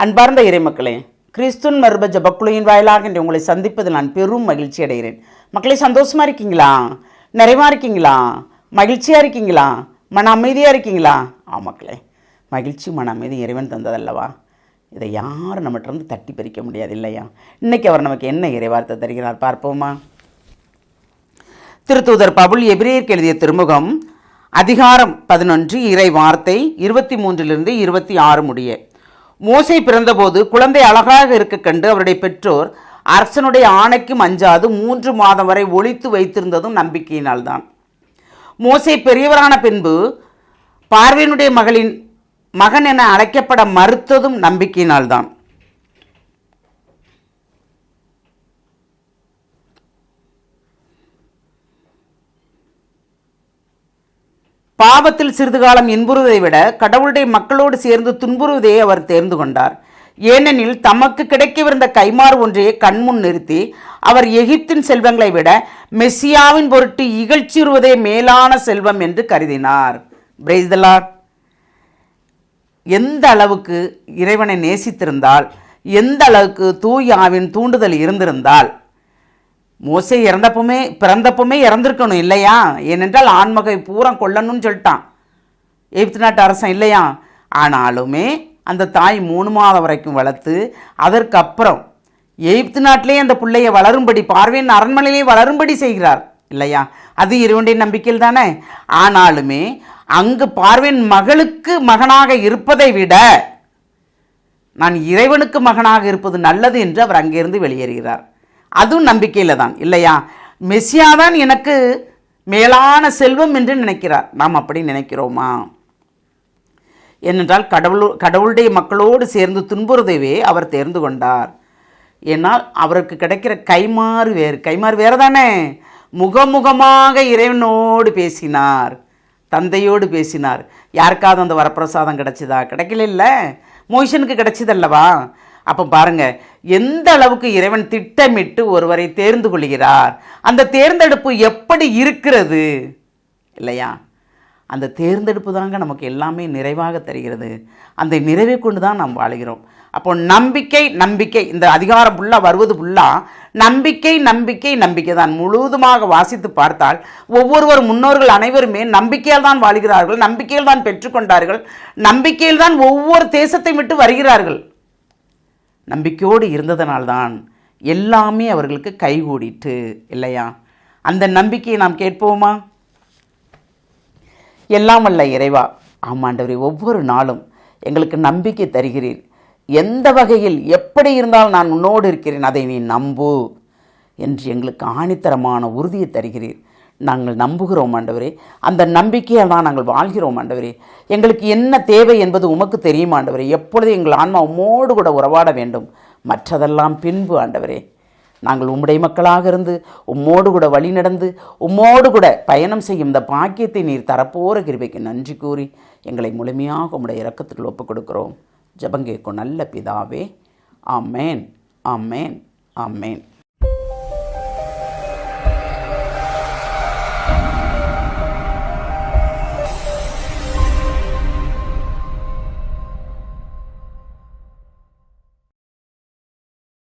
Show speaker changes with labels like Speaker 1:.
Speaker 1: அன்பார்ந்த இறைமக்களே, கிறிஸ்துவின் மறுப ஜபக்குழுவின் வாயிலாக இன்று உங்களை சந்திப்பதில் நான் பெரும் மகிழ்ச்சி அடைகிறேன். மக்களே, சந்தோஷமாக இருக்கீங்களா? நிறைவாக இருக்கீங்களா? மகிழ்ச்சியாக இருக்கீங்களா? மன அமைதியாக இருக்கீங்களா? மக்களே, மகிழ்ச்சி மன அமைதி இறைவன் தந்ததல்லவா? இதை யாரும் நம்மகிட்ட தட்டி பறிக்க முடியாது இல்லையா? இன்றைக்கி அவர் நமக்கு என்ன இறைவார்த்தை தருகிறார் பார்ப்போமா? திருத்தூதர் பவுல் எபிரேயருக்கு எழுதிய திருமுகம் அதிகாரம் 11 இறை வார்த்தை 23 26 முடிய. மோசே பிறந்தபோது குழந்தை அழகாக இருக்க கண்டு அவருடைய பெற்றோர் அரசனுடைய ஆணைக்கும் அஞ்சாது 3 மாதம் வரை ஒளித்து வைத்திருந்ததும் நம்பிக்கையினால்தான். மோசே பெரியவரான பின்பு பார்வேனுடைய மகன் என அழைக்கப்பட மறுத்ததும் நம்பிக்கையினால்தான். பாவத்தில் சிறிது காலம் இன்புறுவதை விட கடவுளுடைய மக்களோடு சேர்ந்து துன்புறுவதையே அவர் தேர்ந்து கொண்டார். ஏனெனில் தமக்கு கிடைக்கவிருந்த கைமாறு ஒன்றையே கண்முன் நிறுத்தி அவர் எகிப்தின் செல்வங்களை விட மெஸ்ஸியாவின் பொருட்டு இகழ்ச்சியுறுவதே மேலான செல்வம் என்று கருதினார். Praise the Lord. எந்த அளவுக்கு இறைவனை நேசித்திருந்தால், எந்த அளவுக்கு தூய ஆவின் தூண்டுதல் இருந்திருந்தால், மோசே பிறந்தப்பமே இறந்திருக்கணும் இல்லையா? ஏனென்றால் ஆண்மகை பூரா கொல்லணும்னு சொல்லிட்டான் எகிப்து நாட்டு அரசன் இல்லையா? ஆனாலுமே அந்த தாய் 3 மாதம் வரைக்கும் வளர்த்து அதற்கப்புறம் எகிப்து நாட்டிலே அந்த பிள்ளையை வளரும்படி, பார்வேன் அரண்மனையிலே வளரும்படி செய்கிறார் இல்லையா? அது இறைவனுடைய நம்பிக்கையில் தானே. ஆனாலுமே அங்கு பார்வேன் மகளுக்கு மகனாக இருப்பதை விட நான் இறைவனுக்கு மகனாக இருப்பது நல்லது என்று அவர் அங்கிருந்து வெளியேறுகிறார். அதுவும் நம்பிக்கையில் தான் இல்லையா? மெஸ்ஸியா தான் எனக்கு மேலான செல்வம் என்று நினைக்கிறார். நாம் அப்படி நினைக்கிறோமா? ஏனென்றால் கடவுளுடைய மக்களோடு சேர்ந்து துன்புறுதவே அவர் தேர்ந்து கொண்டார். ஏன்னால் அவருக்கு கிடைக்கிற கைமாறு வேறு தானே. முகமுகமாக இறைவனோடு பேசினார், தந்தையோடு பேசினார். யாருக்காவது அந்த வரப்பிரசாதம் கிடைச்சதா? கிடைக்கல. மோசனுக்கு கிடைச்சதல்லவா? அப்போ பாருங்க, எந்த அளவுக்கு இறைவன் திட்டமிட்டு ஒருவரை தேர்ந்து கொள்கிறார். அந்த தேர்ந்தெடுப்பு எப்படி இருக்கிறது இல்லையா? அந்த தேர்ந்தெடுப்பு தாங்க நமக்கு எல்லாமே நிறைவாக தருகிறது. அந்த நிறைவை கொண்டு தான் நாம் வாழுகிறோம். அப்போ நம்பிக்கை இந்த அதிகாரம் ஃபுல்லாக வருவது ஃபுல்லாக நம்பிக்கை தான். முழுவதுமாக வாசித்து பார்த்தால் ஒவ்வொருவர் முன்னோர்கள் அனைவருமே நம்பிக்கையால் தான் வாழ்கிறார்கள், நம்பிக்கையில் தான் பெற்றுக்கொண்டார்கள், நம்பிக்கையில் தான் ஒவ்வொரு தேசத்தை விட்டு வருகிறார்கள். நம்பிக்கையோடு இருந்ததனால்தான் எல்லாமே அவர்களுக்கு கைகூடிட்டு இல்லையா? அந்த நம்பிக்கையை நாம் கேட்போமா? எல்லாம் வல்ல இறைவா, ஆமாண்டவரே, ஒவ்வொரு நாளும் எங்களுக்கு நம்பிக்கை தருகிறீர். எந்த வகையில் எப்படி இருந்தாலும் நான் உன்னோடு இருக்கிறேன், அதை நீ நம்பு என்று எங்களுக்கு ஆணித்தரமான உறுதியை தருகிறீர். நாங்கள் நம்புகிறோம் ஆண்டவரே. அந்த நம்பிக்கையால் தான் நாங்கள் வாழ்கிறோம் ஆண்டவரே. எங்களுக்கு என்ன தேவை என்பது உமக்கு தெரியும் ஆண்டவரே. எப்பொழுது எங்கள் ஆன்மா உம்மோடு கூட உறவாட வேண்டும், மற்றதெல்லாம் பின்பு ஆண்டவரே. நாங்கள் உம்முடைய மக்களாக இருந்து உம்மோடு கூட வழி நடந்து உம்மோடு கூட பயணம் செய்யும் இந்த பாக்கியத்தை நீர் தரப்போகிற கிருபைக்கு நன்றி கூறி எங்களை முழுமையாக உம்முடைய இரக்கத்துக்கு ஒப்புக் கொடுக்கிறோம். ஜெபம் கேட்கும் நல்ல பிதாவே. ஆமேன், ஆமேன், ஆமேன்.